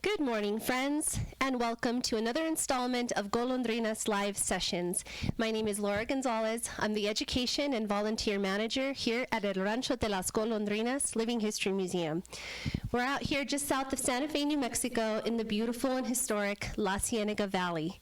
Good morning, friends, and welcome to another installment of Golondrinas Live Sessions. My name is Laura Gonzalez. I'm the Education and Volunteer Manager here at El Rancho de las Golondrinas Living History Museum. We're out here just south of Santa Fe, New Mexico, in the beautiful and historic La Cienega Valley.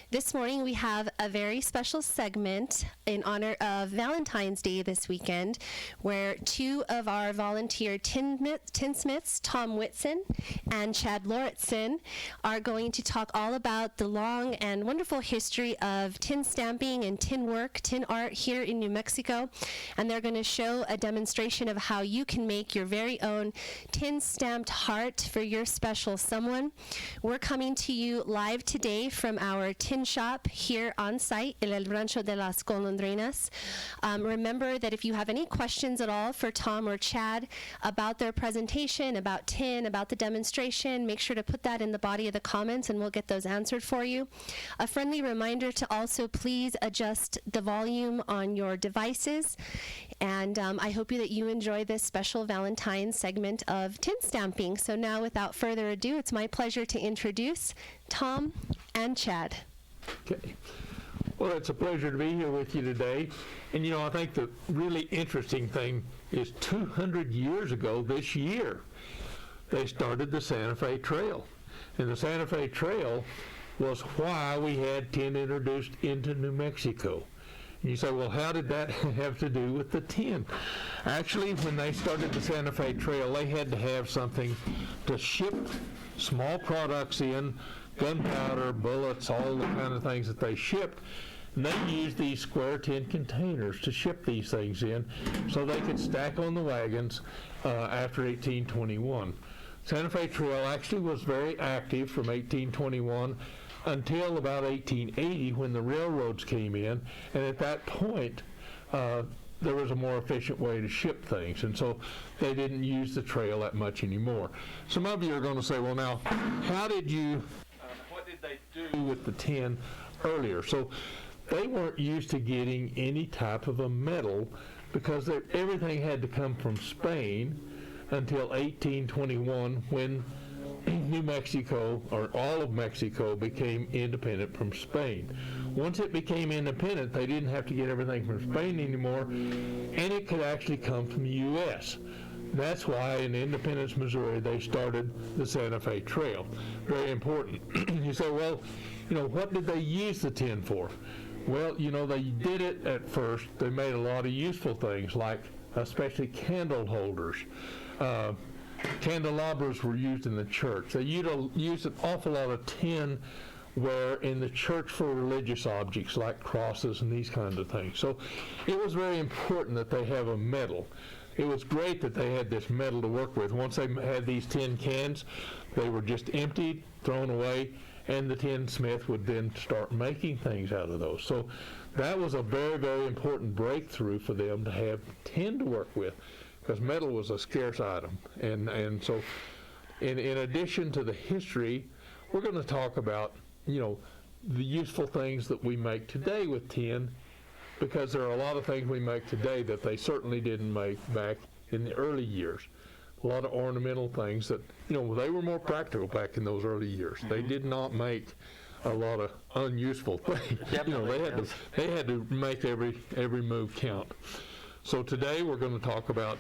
This morning we have a very special segment in honor of Valentine's Day this weekend, where two of our volunteer tinsmiths, Tom Whitson and Chad Lauritzen, are going to talk all about the long and wonderful history of tin stamping and tin work, tin art here in New Mexico. And they're going to show a demonstration of how you can make your very own tin stamped heart for your special someone. We're coming to you live today from our tin shop here on site in El Rancho de las Golondrinas. Remember that if you have any questions at all for Tom or Chad about their presentation, about tin, about the demonstration, make sure to put that in the body of the comments and we'll get those answered for you. A friendly reminder to also please adjust the volume on your devices. And I hope that you enjoy this special Valentine segment of tin stamping. So now, without further ado, it's my pleasure to introduce Tom and Chad. Okay. Well, it's a pleasure to be here with you today. And, you know, I think the really interesting thing is 200 years ago this year, they started the Santa Fe Trail. And the Santa Fe Trail was why we had tin introduced into New Mexico. And you say, well, how did that have to do with the tin? Actually, when they started the Santa Fe Trail, they had to have something to ship small products in, gunpowder, bullets, all the kind of things that they shipped. And they used these square tin containers to ship these things in so they could stack on the wagons after 1821. Santa Fe Trail actually was very active from 1821 until about 1880 when the railroads came in, and at that point there was a more efficient way to ship things, and so they didn't use the trail that much anymore. Some of you are going to say, well, now, how did you what did they do with the tin earlier? So they weren't used to getting any type of a metal because everything had to come from Spain until 1821 when New Mexico, or all of Mexico, became independent from Spain. Once it became independent, they didn't have to get everything from Spain anymore, and it could actually come from the U.S. That's why in Independence, Missouri, they started the Santa Fe Trail. Very important. You say, well, you know, what did they use the tin for? Well, you know, they did it at first. They made a lot of useful things, like especially candle holders. Candelabras were used in the church. They used an awful lot of tin ware in the church for religious objects like crosses and these kinds of things. So it was very important that they have a metal. It was great that they had this metal to work with. Once they had these tin cans, they were just emptied, thrown away, and the tinsmith would then start making things out of those. So that was a very, very important breakthrough for them to have tin to work with, because metal was a scarce item. And so in addition to the history, we're going to talk about, you know, the useful things that we make today with tin, because there are a lot of things we make today that they certainly didn't make back in the early years. A lot of ornamental things that, you know, they were more practical back in those early years. They did not make a lot of unuseful things. You know, they had to make every move count. So today we're going to talk about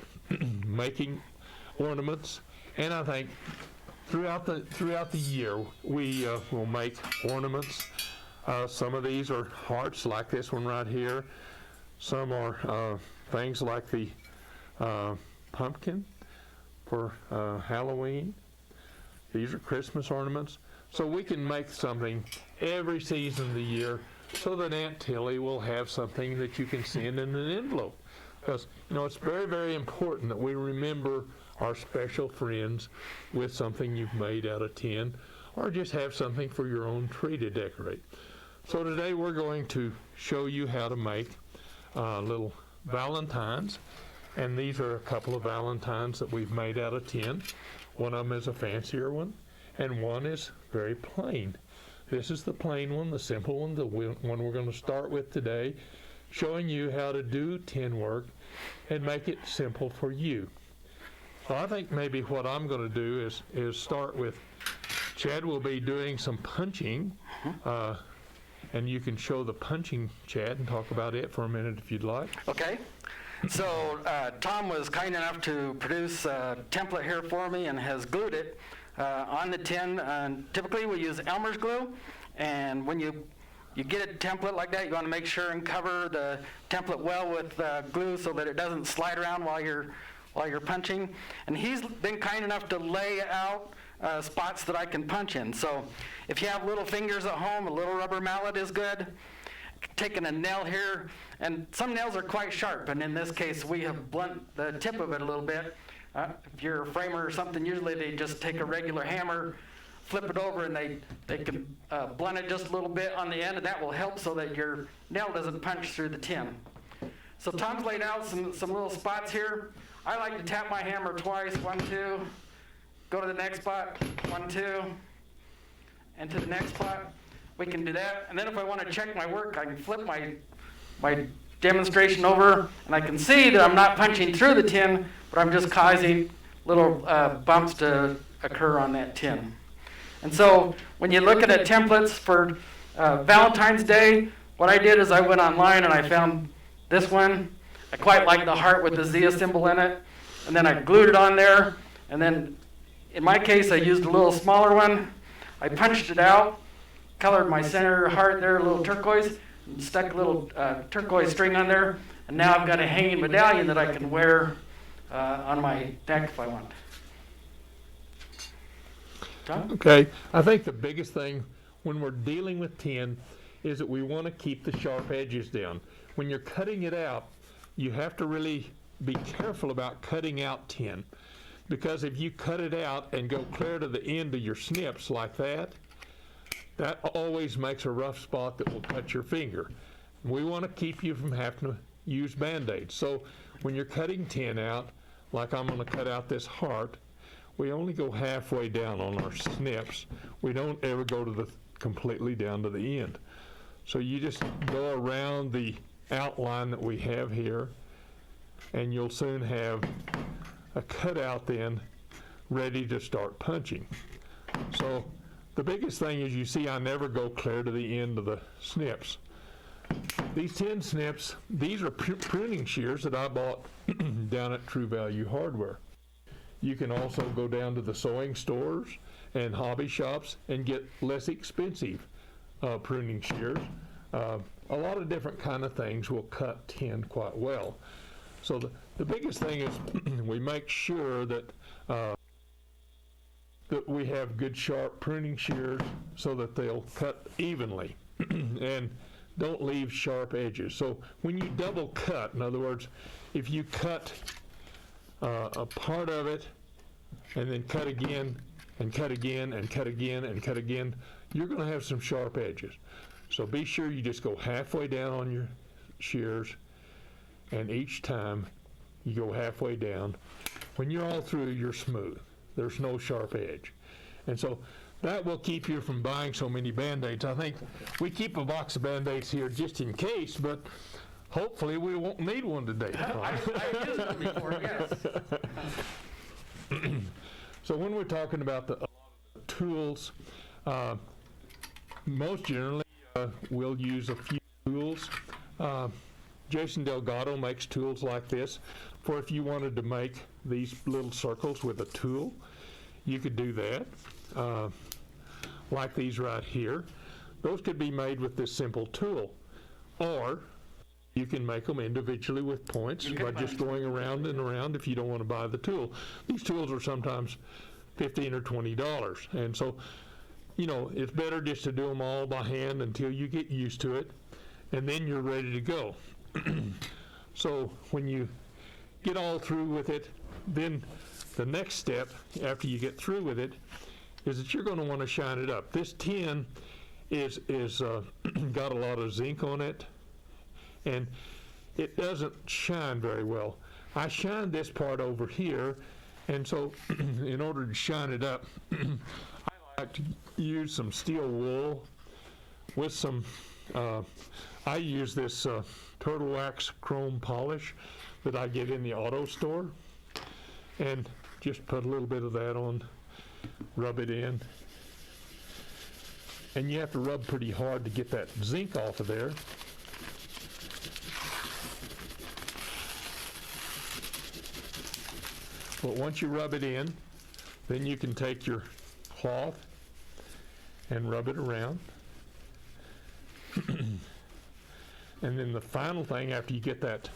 making ornaments, and I think throughout the year we will make ornaments. Some of these are hearts, like this one right here. Some are things like the pumpkin for Halloween. These are Christmas ornaments. So we can make something every season of the year so that Aunt Tilly will have something that you can send in an envelope. Because, you know, it's very, very important that we remember our special friends with something you've made out of tin, or just have something for your own tree to decorate. So today we're going to show you how to make little Valentines. And these are a couple of Valentines that we've made out of tin. One of them is a fancier one, and one is very plain. This is the plain one, the simple one, the one we're going to start with today, showing you how to do tin work and make it simple for you. Well, I think maybe what I'm going to do is start with Chad will be doing some punching, and you can show the punching, Chad, and talk about it for a minute if you'd like. Okay. So Tom was kind enough to produce a template here for me and has glued it on the tin. Typically we use Elmer's glue, and when you get a template like that, you want to make sure and cover the template well with glue so that it doesn't slide around while you're punching. And he's been kind enough to lay out spots that I can punch in. So if you have little fingers at home, a little rubber mallet is good. Taking a nail here, and some nails are quite sharp, and in this case we have blunt the tip of it a little bit. If you're a framer or something, usually they just take a regular hammer, flip it over, and they can blunt it just a little bit on the end, and that will help so that your nail doesn't punch through the tin. So Tom's laid out some little spots here. I like to tap my hammer twice, 1, 2, go to the next spot, 1, 2, and to the next spot. We can do that, and then if I want to check my work, I can flip my demonstration over, and I can see that I'm not punching through the tin, but I'm just causing little bumps to occur on that tin. And so when you look at the templates for Valentine's Day, what I did is I went online and I found this one. I quite like the heart with the Zia symbol in it, and then I glued it on there, and then in my case I used a little smaller one. I punched it out, colored my center heart there a little turquoise, and stuck a little turquoise string on there, and now I've got a hanging medallion that I can wear on my neck if I want. Tom? Okay, I think the biggest thing when we're dealing with tin is that we want to keep the sharp edges down. When you're cutting it out, you have to really be careful about cutting out tin, because if you cut it out and go clear to the end of your snips like that, that always makes a rough spot that will cut your finger. We want to keep you from having to use Band-Aids. So when you're cutting tin out, like I'm going to cut out this heart, we only go halfway down on our snips. We don't ever go to the completely down to the end. So you just go around the outline that we have here, and you'll soon have a cutout then ready to start punching. So the biggest thing is, you see I never go clear to the end of the snips. These tin snips, these are pruning shears that I bought down at True Value Hardware. You can also go down to the sewing stores and hobby shops and get less expensive pruning shears. A lot of different kind of things will cut tin quite well. So the biggest thing is we make sure that that we have good sharp pruning shears so that they'll cut evenly and don't leave sharp edges. So when you double cut, in other words, if you cut a part of it and then cut again and cut again and cut again and cut again, you're going to have some sharp edges. So be sure you just go halfway down on your shears, and each time you go halfway down. When you're all through, you're smooth. There's no sharp edge. And so that will keep you from buying so many Band-Aids. I think we keep a box of Band-Aids here just in case, but hopefully we won't need one today. I used them before, yes. So when we're talking about the tools, most generally we'll use a few tools. Jason Delgado makes tools like this for if you wanted to make these little circles with a tool, you could do that. Like these right here. Those could be made with this simple tool. Or you can make them individually with points by just going around and around if you don't want to buy the tool. These tools are sometimes $15 or $20. And so, you know, it's better just to do them all by hand until you get used to it, and then you're ready to go. So when you get all through with it, then the next step after you get through with it is that you're going to want to shine it up. This tin is got a lot of zinc on it, and it doesn't shine very well. I shine this part over here, and so in order to shine it up, I like to use some steel wool with some, I use this Turtle Wax chrome polish that I get in the auto store, and just put a little bit of that on, rub it in, and you have to rub pretty hard to get that zinc off of there. But once you rub it in, then you can take your cloth and rub it around. And then the final thing after you get that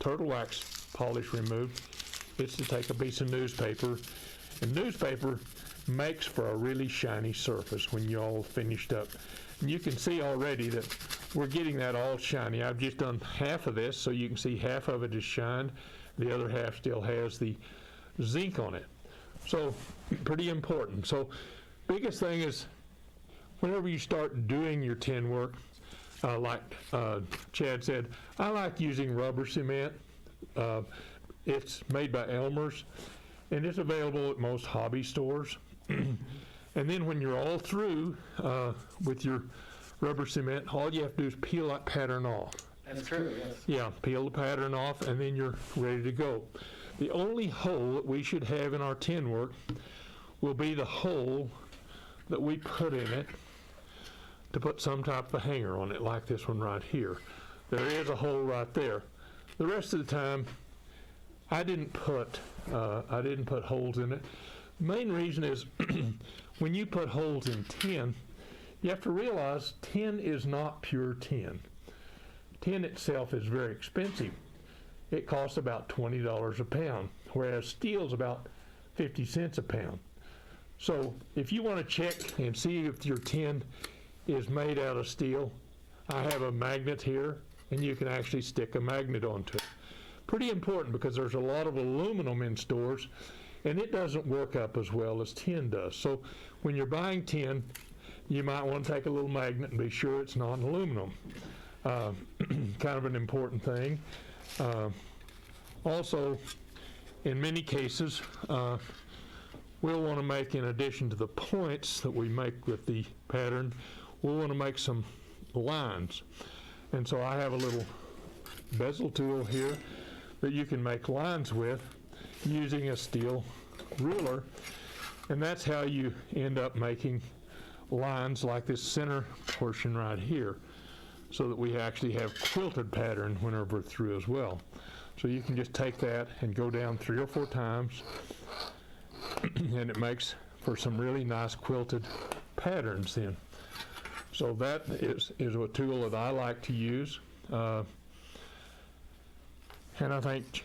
turtle wax polish removed is to take a piece of newspaper. And newspaper makes for a really shiny surface when you're all finished up. And you can see already that we're getting that all shiny. I've just done half of this, so you can see half of it is shined. The other half still has the zinc on it. So pretty important. So biggest thing is whenever you start doing your tin work, like Chad said, I like using rubber cement. It's made by Elmer's, and it's available at most hobby stores. And then when you're all through with your rubber cement, all you have to do is peel that pattern off. That's true, yes. Yeah, peel the pattern off, and then you're ready to go. The only hole that we should have in our tin work will be the hole that we put in it to put some type of a hanger on it, like this one right here. There is a hole right there. The rest of the time, I didn't put holes in it. The main reason is when you put holes in tin, you have to realize tin is not pure tin. Tin itself is very expensive. It costs about $20 a pound, whereas steel is about 50 cents a pound. So if you want to check and see if your tin is made out of steel, I have a magnet here, and you can actually stick a magnet onto it. Pretty important because there's a lot of aluminum in stores, and it doesn't work up as well as tin does. So when you're buying tin, you might want to take a little magnet and be sure it's non-aluminum. Kind of an important thing. Also, in many cases, we'll want to make, in addition to the points that we make with the pattern, we'll want to make some lines. And so I have a little bezel tool here that you can make lines with using a steel ruler. And that's how you end up making lines like this center portion right here, so that we actually have quilted pattern whenever we're through as well. So you can just take that and go down 3 or 4 times, and it makes for some really nice quilted patterns then. So that is a tool that I like to use. And I think,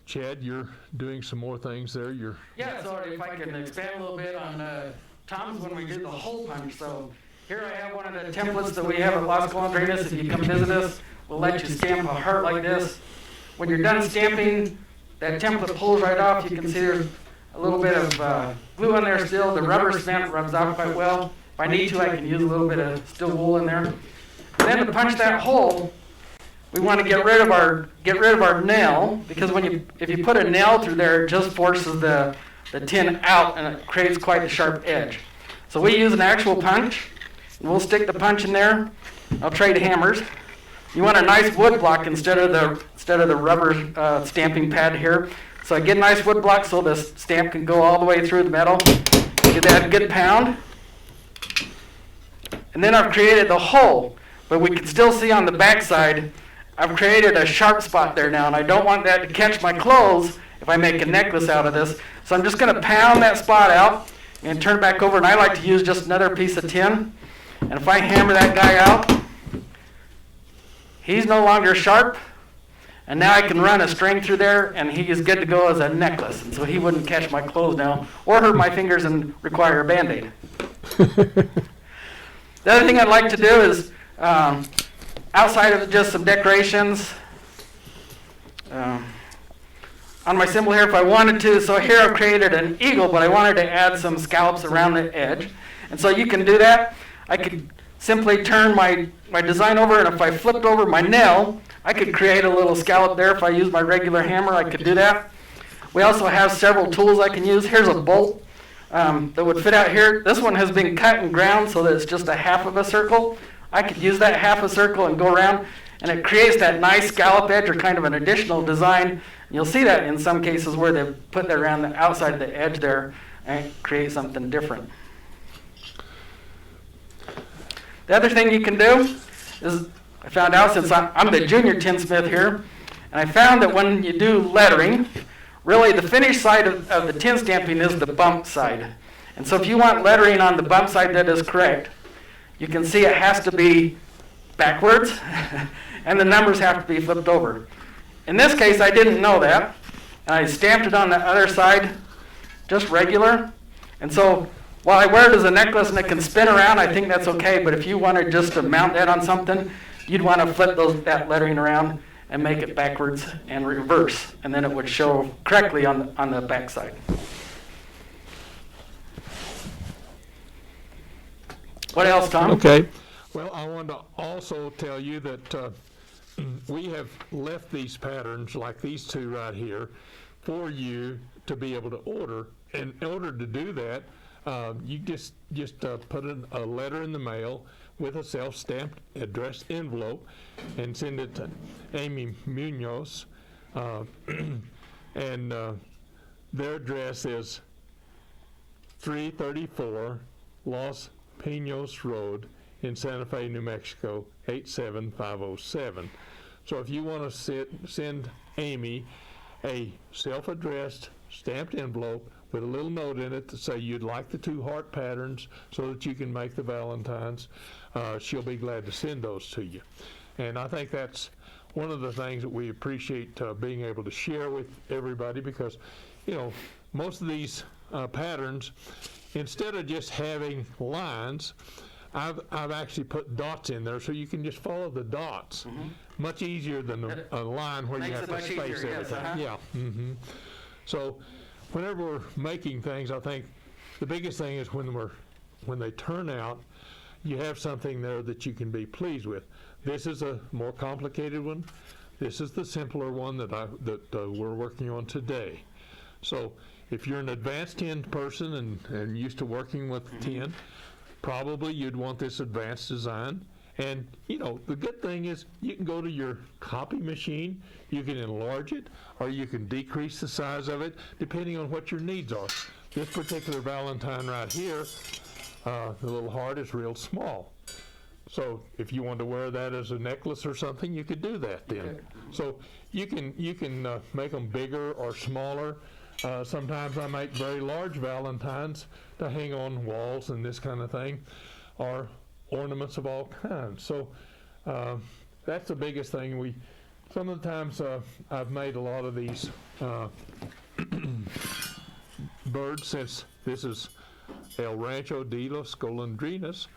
Chad, you're doing some more things there. Yeah, so if I can expand a little bit on Tom's when we did the hole punch. So here I have one of the templates that we have at Las Golondrinas. If you come visit us, we'll let you stamp a heart like this. When you're done stamping, that template pulls right off. You can see there's a little bit of glue on there still. The rubber cement rubs off quite well. If I need to, I can use a little bit of steel wool in there. And then to punch that hole, we want to get rid of our nail, because if you put a nail through there, it just forces the tin out and it creates quite a sharp edge. So we use an actual punch. And we'll stick the punch in there. I'll trade hammers. You want a nice wood block instead of the rubber stamping pad here. So I get a nice wood block so the stamp can go all the way through the metal. Get that good pound. And then I've created the hole, but we can still see on the back side, I've created a sharp spot there now, and I don't want that to catch my clothes if I make a necklace out of this. So I'm just going to pound that spot out and turn it back over, and I like to use just another piece of tin. And if I hammer that guy out, he's no longer sharp, and now I can run a string through there, and he is good to go as a necklace. And so he wouldn't catch my clothes now or hurt my fingers and require a Band-Aid. The other thing I'd like to do is, outside of just some decorations, on my symbol here, if I wanted to, so here I've created an eagle, but I wanted to add some scallops around the edge. And so you can do that. I could simply turn my design over, and if I flipped over my nail, I could create a little scallop there. If I use my regular hammer, I could do that. We also have several tools I can use. Here's a bolt that would fit out here. This one has been cut and ground so that it's just a half of a circle. I could use that half a circle and go around, and it creates that nice scallop edge or kind of an additional design. You'll see that in some cases where they put that around the outside of the edge there and create something different. The other thing you can do is, I found out since I'm the junior tinsmith here, and I found that when you do lettering, really the finished side of the tin stamping is the bump side. And so if you want lettering on the bump side that is correct, you can see it has to be backwards, and the numbers have to be flipped over. In this case, I didn't know that, and I stamped it on the other side, just regular. And so while I wear it as a necklace and it can spin around, I think that's okay, but if you wanted just to mount that on something, you'd want to flip that lettering around and make it backwards and reverse, and then it would show correctly on the back side. What else, Tom? Okay. Well, I want to also tell you that we have left these patterns, like these two right here, for you to be able to order. And in order to do that, you just put a letter in the mail with a self-stamped addressed envelope and send it to Amy Munoz. And their address is 334 Los Pinos Road in Santa Fe, New Mexico, 87507. So if you want to send Amy a self-addressed stamped envelope with a little note in it to say you'd like the 2 heart patterns so that you can make the Valentines, she'll be glad to send those to you. And I think that's one of the things that we appreciate being able to share with everybody, because, you know, most of these patterns, instead of just having lines, I've actually put dots in there so you can just follow the dots. Much easier than a line where you have to space everything. Yeah. So whenever we're making things, I think the biggest thing is when they turn out, you have something there that you can be pleased with. This is a more complicated one. This is the simpler one that we're working on today. So if you're an advanced tin person and used to working with tin, probably you'd want this advanced design. And, you know, the good thing is you can go to your copy machine, you can enlarge it, or you can decrease the size of it, depending on what your needs are. This particular Valentine right here, the little heart is real small. So if you want to wear that as a necklace or something, you could do that then. Okay. So you can make them bigger or smaller. Sometimes I make very large Valentines to hang on walls and this kind of thing, or ornaments of all kinds. So that's the biggest thing. Some of the times I've made a lot of these birds. Since this is El Rancho de los Golondrinas,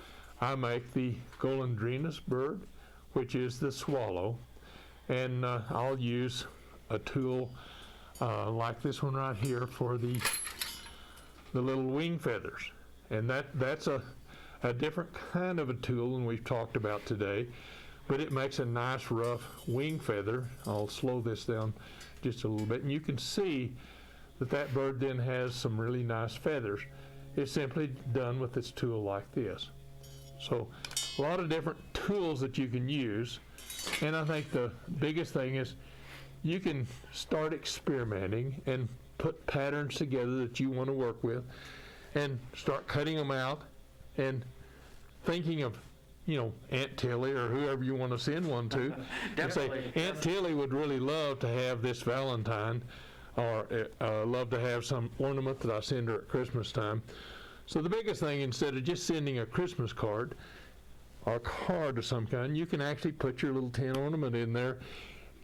I make the Golondrinas bird, which is the swallow, and I'll use a tool like this one right here for the little wing feathers. And that's a different kind of a tool than we've talked about today, but it makes a nice rough wing feather. I'll slow this down just a little bit, and you can see that bird then has some really nice feathers. It's simply done with this tool like this. So a lot of different tools that you can use, and I think the biggest thing is you can start experimenting and put patterns together that you want to work with and start cutting them out and thinking of, you know, Aunt Tilly or whoever you want to send one to. And say, Aunt Tilly would really love to have this Valentine, or love to have some ornament that I send her at Christmas time. So the biggest thing, instead of just sending a Christmas card or a card of some kind, you can actually put your little tin ornament in there.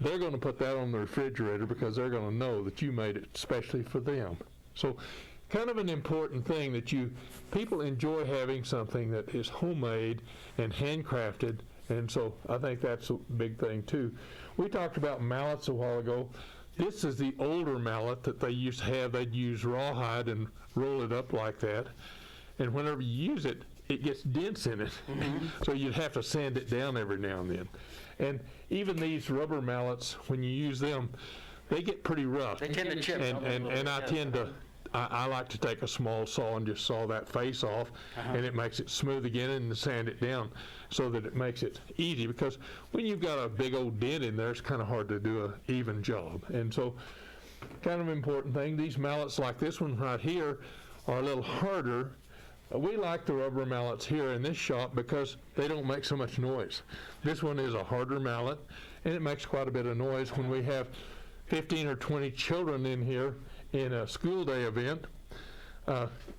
They're going to put that on the refrigerator because they're going to know that you made it especially for them. So kind of an important thing that people enjoy having something that is homemade and handcrafted, and so I think that's a big thing too. We talked about mallets a while ago. This is the older mallet that they used to have. They'd use rawhide and roll it up like that, and whenever you use it, it gets dents in it. So you'd have to sand it down every now and then. And even these rubber mallets, when you use them, they get pretty rough. They tend to chip. And I like to take a small saw and just saw that face off, and it makes it smooth again, and sand it down so that it makes it easy, because when you've got a big old dent in there, it's kind of hard to do an even job. And so kind of important thing, these mallets like this one right here are a little harder We like the rubber mallets here in this shop because they don't make so much noise. This one is a harder mallet, and it makes quite a bit of noise. When we have 15 or 20 children in here in a school day event,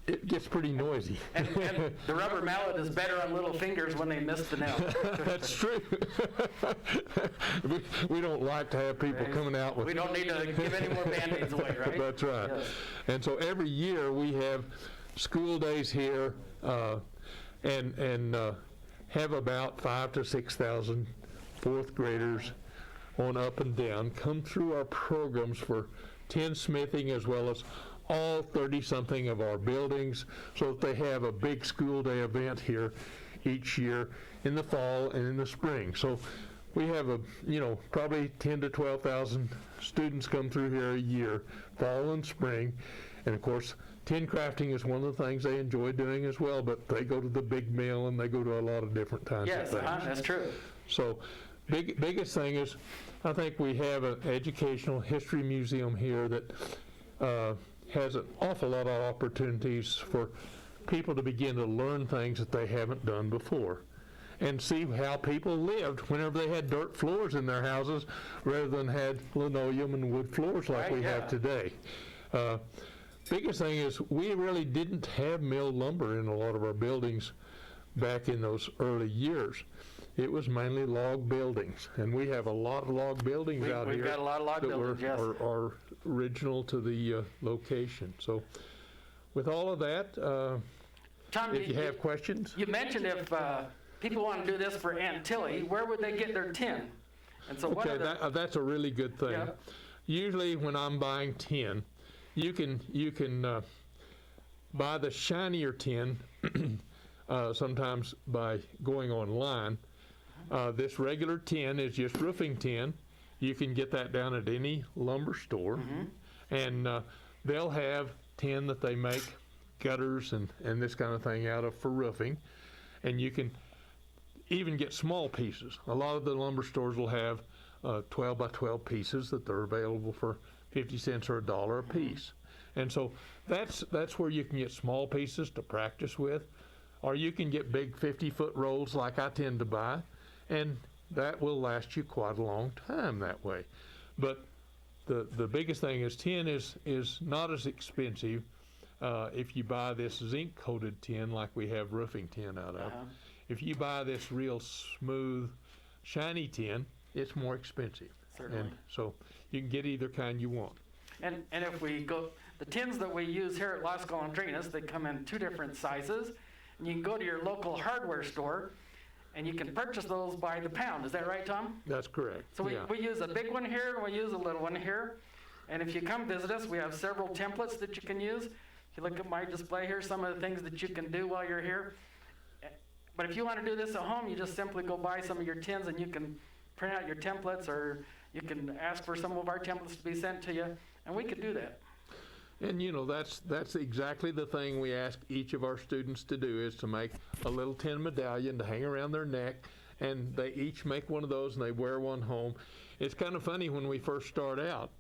it gets pretty noisy. And the rubber mallet is better on little fingers when they miss the nail. That's true. we don't like to have people coming out with... We don't need to give any more Band-Aids away, right? That's right. Yes. And so every year we have school days here and have about 5,000 to 6,000 fourth graders on up and down come through our programs for tinsmithing, as well as all 30-something of our buildings, so that they have a big school day event here each year in the fall and in the spring. So we have probably 10 to 12,000 students come through here a year, fall and spring. And of course, tin crafting is one of the things they enjoy doing as well, but they go to the big mill and they go to a lot of different kinds of things. Yes, that's true. So biggest thing is, I think we have an educational history museum here that has an awful lot of opportunities for people to begin to learn things that they haven't done before, and see how people lived whenever they had dirt floors in their houses rather than had linoleum and wood floors like we have today. Biggest thing is, we really didn't have mill lumber in a lot of our buildings back in those early years. It was mainly log buildings, and we have a lot of log buildings out here. We've got a lot of log buildings, yes. Are original to the location. So with all of that, Tom, if you have questions. You mentioned if people want to do this for Aunt Tilly, where would they get their tin? And so Okay, that's a really good thing. Yeah. Usually when I'm buying tin, you can buy the shinier tin sometimes by going online. This regular tin is just roofing tin. You can get that down at any lumber store, and they'll have tin that they make gutters and this kind of thing out of for roofing, and you can even get small pieces. A lot of the lumber stores will have 12 by 12 pieces that they're available for 50 cents or $1 a piece. And so that's where you can get small pieces to practice with, or you can get big 50-foot rolls like I tend to buy, and that will last you quite a long time that way. But the biggest thing is tin is not as expensive if you buy this zinc coated tin like we have roofing tin out of. If you buy this real smooth shiny tin, it's more expensive. Certainly. And so you can get either kind you want. And if we go, the tins that we use here at Las Golondrinas, they come in 2 different sizes. And you can go to your local hardware store and you can purchase those by the pound. Is that right, Tom? That's correct. So we use a big one here and we use a little one here. And if you come visit us, we have several templates that you can use. If you look at my display here, some of the things that you can do while you're here. But if you want to do this at home, you just simply go buy some of your tins and you can print out your templates, or you can ask for some of our templates to be sent to you, and we could do that. And that's exactly the thing we ask each of our students to do, is to make a little tin medallion to hang around their neck, and they each make one of those and they wear one home. It's kind of funny when we first start out,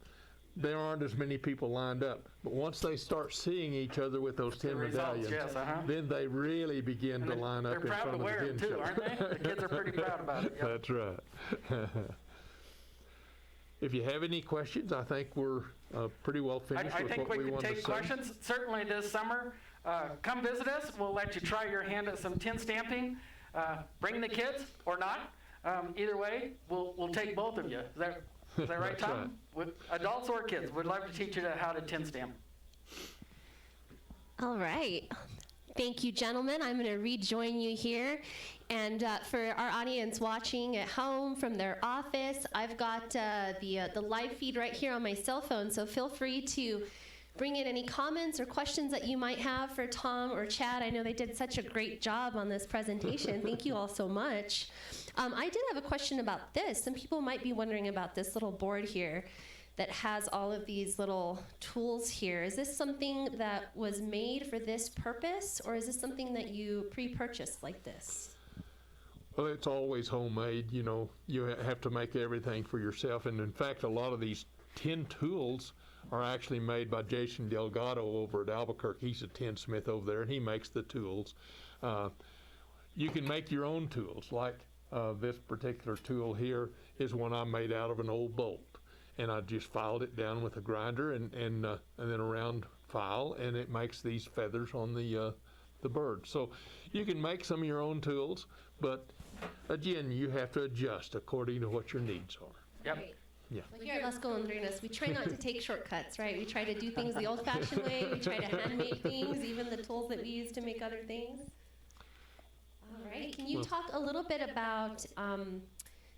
there aren't as many people lined up, but once they start seeing each other with those tin medallions, then they really begin to line up in front of the tin They're proud to wear them too, aren't they? The kids are pretty proud about it. Yep. That's right. If you have any questions, I think we're pretty well finished I with think what we we can want to say. take questions. Certainly this summer, come visit us. We'll let you try your hand at some tin stamping. Bring the kids or not. Either way, we'll take both of you. Is that right, Tom? Right. Adults or kids, we'd love to teach you how to tin stamp. All right. Thank you, gentlemen. I'm going to rejoin you here. And for our audience watching at home from their office, I've got the live feed right here on my cell phone, so feel free to bring in any comments or questions that you might have for Tom or Chad. I know they did such a great job on this presentation. Thank you all so much. I did have a question about this. Some people might be wondering about this little board here that has all of these little tools here. Is this something that was made for this purpose, or is this something that you pre-purchased like this? Well, it's always homemade. You have to make everything for yourself. And in fact, a lot of these tin tools are actually made by Jason Delgado over at Albuquerque. He's a tinsmith over there, and he makes the tools. You can make your own tools, like this particular tool here is one I made out of an old bolt. And I just filed it down with a grinder and then a round file, and it makes these feathers on the bird. So you can make some of your own tools, but again, you have to adjust according to what your needs are. Yep. Right. Yeah. Well, here at Las Golondrinas, we try not to take shortcuts, right? We try to do things the old-fashioned way. We try to hand-make things, even the tools that we use to make other things. All right. Can you talk a little bit about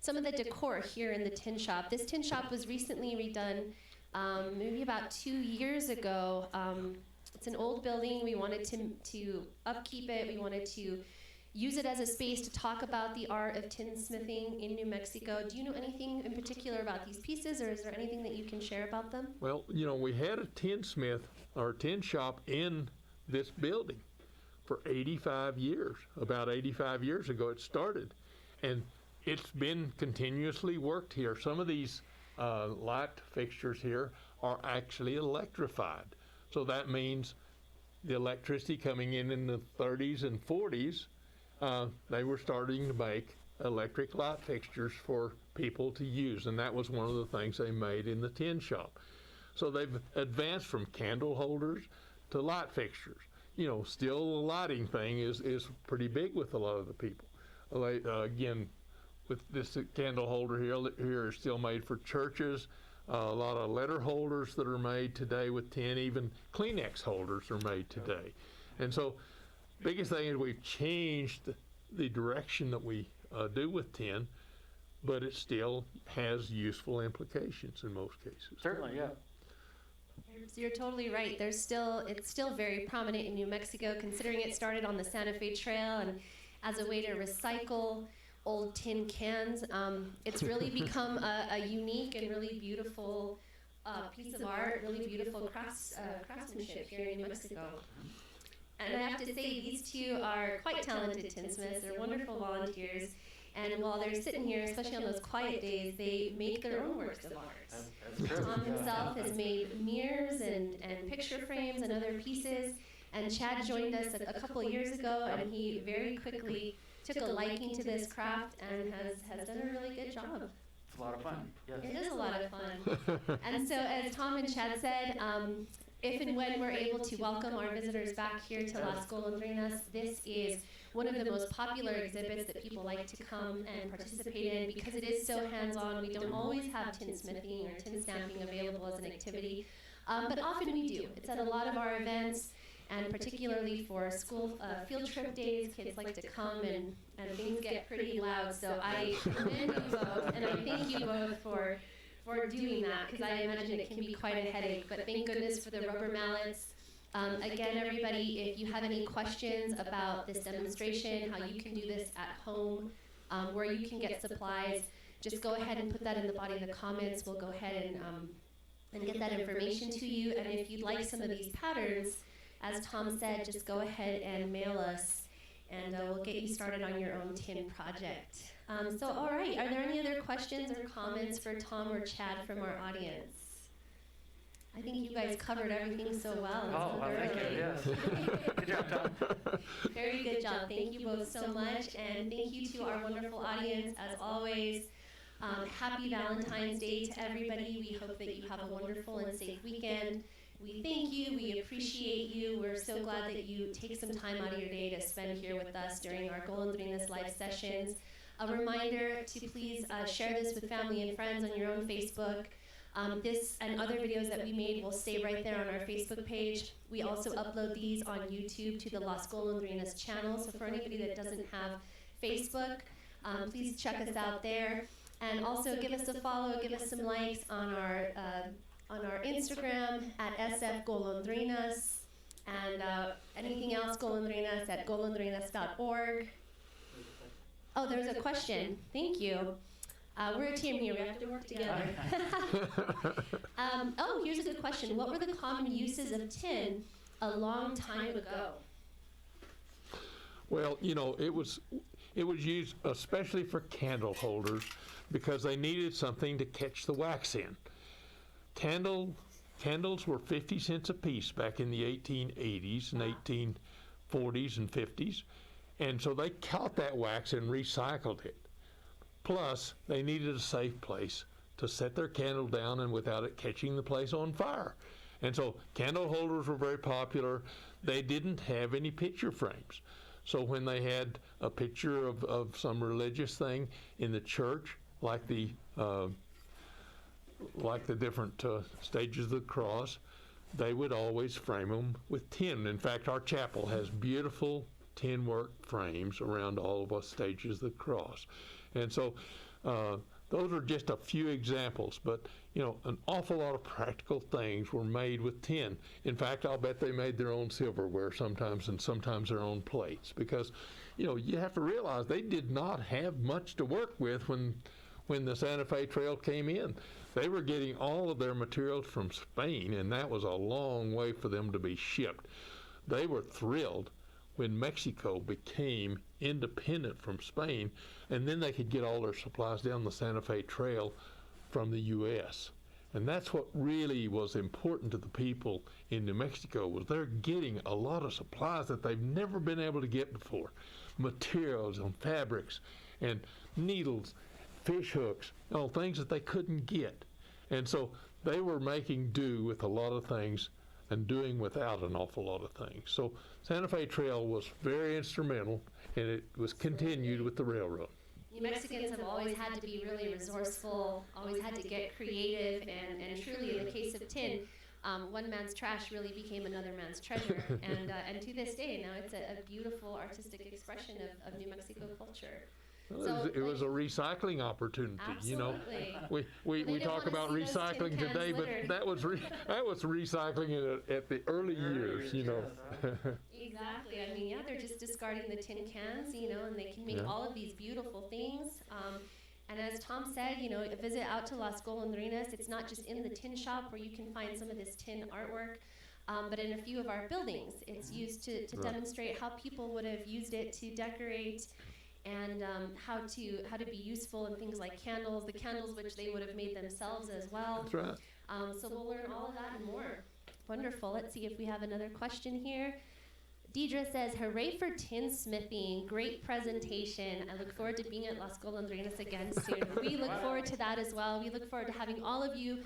some of the decor here in the tin shop? This tin shop was recently redone maybe about 2 years ago. It's an old building. We wanted to upkeep it. We wanted to use it as a space to talk about the art of tinsmithing in New Mexico. Do you know anything in particular about these pieces, or is there anything that you can share about them? Well, we had a tinsmith or tin shop in this building for 85 years. About 85 years ago it started, and it's been continuously worked here. Some of these light fixtures here are actually electrified. So that means the electricity coming in the 30s and 40s, they were starting to make electric light fixtures for people to use, and that was one of the things they made in the tin shop. So they've advanced from candle holders to light fixtures. Still the lighting thing is pretty big with a lot of the people. Again, with this candle holder here is still made for churches. A lot of letter holders that are made today with tin, even Kleenex holders are made today. And so biggest thing is we've changed the direction that we do with tin, but it still has useful implications in most cases. Certainly, yeah. So you're totally right. It's still very prominent in New Mexico, considering it started on the Santa Fe Trail and as a way to recycle old tin cans. It's really become a unique and really beautiful piece of art, really beautiful craftsmanship here in New Mexico. And I have to say, these two are quite talented tinsmiths. They're wonderful volunteers. And while they're sitting here, especially on those quiet days, they make their own works of art. That's true. Tom himself has made mirrors and picture frames and other pieces. And Chad joined us a couple of years ago, and he very quickly took a liking to this craft and has done a really good job. It's a lot of fun. Yes. It is a lot of fun. And so, as Tom and Chad said, if and when we're able to welcome our visitors back here to Las Golondrinas, this is one of the most popular exhibits that people like to come and participate in because it is so hands-on. We don't always have tinsmithing or tin stamping available as an activity, but often we do. It's at a lot of our events, and particularly for school field trip days, kids like to come and things get pretty loud. So I commend you both, and I thank you both for doing that, because I imagine it can be quite a headache. But thank goodness for the rubber mallets. Again, everybody, if you have any questions about this demonstration, how you can do this at home, where you can get supplies, just go ahead and put that in the body of the comments. We'll go ahead and get that information to you. And if you'd like some of these patterns, as Tom said, just go ahead and mail us, and we'll get you started on your own tin project. So, all right, are there any other questions or comments for Tom or Chad from our audience? I think you guys covered everything so well. Oh, well, thank you, yes. Good job, Tom. Very good job. Thank you both so much, and thank you to our wonderful audience, as always. Happy Valentine's Day to everybody. We hope that you have a wonderful and safe weekend. We thank you. We appreciate you. We're so glad that you take some time out of your day to spend here with us during our Golondrinas live sessions. A reminder to please share this with family and friends on your own Facebook. This and other videos that we made will stay right there on our Facebook page. We also upload these on YouTube to the Las Golondrinas channel. So for anybody that doesn't have Facebook, please check us out there. And also give us a follow, give us some likes on our Instagram at SF Golondrinas, and anything else Golondrinas at golondrinas.org. Oh, there's a question. Thank you. We're a team here. We have to work together. Oh, here's a good question. What were the common uses of tin a long time ago? Well, it was used especially for candle holders because they needed something to catch the wax in. Candle Candles were 50 cents a piece back in the 1880s and 1840s and 50s. And so they caught that wax and recycled it. Plus, they needed a safe place to set their candle down and without it catching the place on fire. And so candle holders were very popular. They didn't have any picture frames. So when they had a picture of some religious thing in the church, like the different stages of the cross, they would always frame them with tin. In fact, our chapel has beautiful tin work frames around all of the stages of the cross. And so those are just a few examples, but an awful lot of practical things were made with tin. In fact, I'll bet they made their own silverware sometimes, and sometimes their own plates, because you have to realize they did not have much to work with when the Santa Fe Trail came in. They were getting all of their materials from Spain, and that was a long way for them to be shipped. They were thrilled when Mexico became independent from Spain, and then they could get all their supplies down the Santa Fe Trail from the U.S. And that's what really was important to the people in New Mexico, was they're getting a lot of supplies that they've never been able to get before. Materials and fabrics and needles, fish hooks, things that they couldn't get. And so they were making do with a lot of things and doing without an awful lot of things. So Santa Fe Trail was very instrumental, and it was continued with the railroad. New Mexicans have always had to be really resourceful, always had to get creative, and truly in the case of tin, one man's trash really became another man's treasure. And to this day, now it's a beautiful artistic expression of New Mexico culture. It was a recycling opportunity. Absolutely. We talk about recycling today, but that was recycling at the early years. Exactly. I mean, they're just discarding the tin cans, and they can make all of these beautiful things. And as Tom said, a visit out to Las Golondrinas, it's not just in the tin shop where you can find some of this tin artwork, but in a few of our buildings. It's used to demonstrate how people would have used it to decorate, and how to be useful in things like candles, the candles which they would have made themselves as well. That's right. So we'll learn all of that and more. Wonderful. Let's see if we have another question here. Deidre says, hooray for tinsmithing. Great presentation. I look forward to being at Las Golondrinas again soon. We look forward to that as well. We look forward to having all of you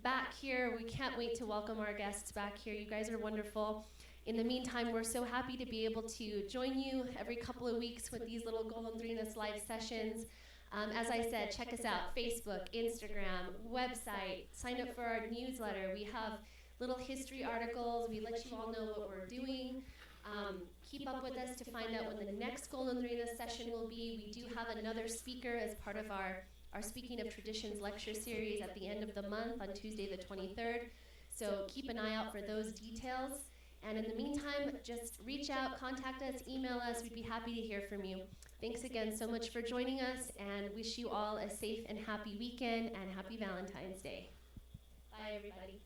back here. We can't wait to welcome our guests back here. You guys are wonderful. In the meantime, we're so happy to be able to join you every couple of weeks with these little Golondrinas live sessions. As I said, check us out, Facebook, Instagram, website, sign up for our newsletter. We have little history articles. We let you all know what we're doing. Keep up with us to find out when the next Golondrinas session will be. We do have another speaker as part of our Speaking of Traditions lecture series at the end of the month on Tuesday the 23rd. So keep an eye out for those details. And in the meantime, just reach out, contact us, email us. We'd be happy to hear from you. Thanks again so much for joining us, and wish you all a safe and happy weekend and happy Valentine's Day. Bye, everybody.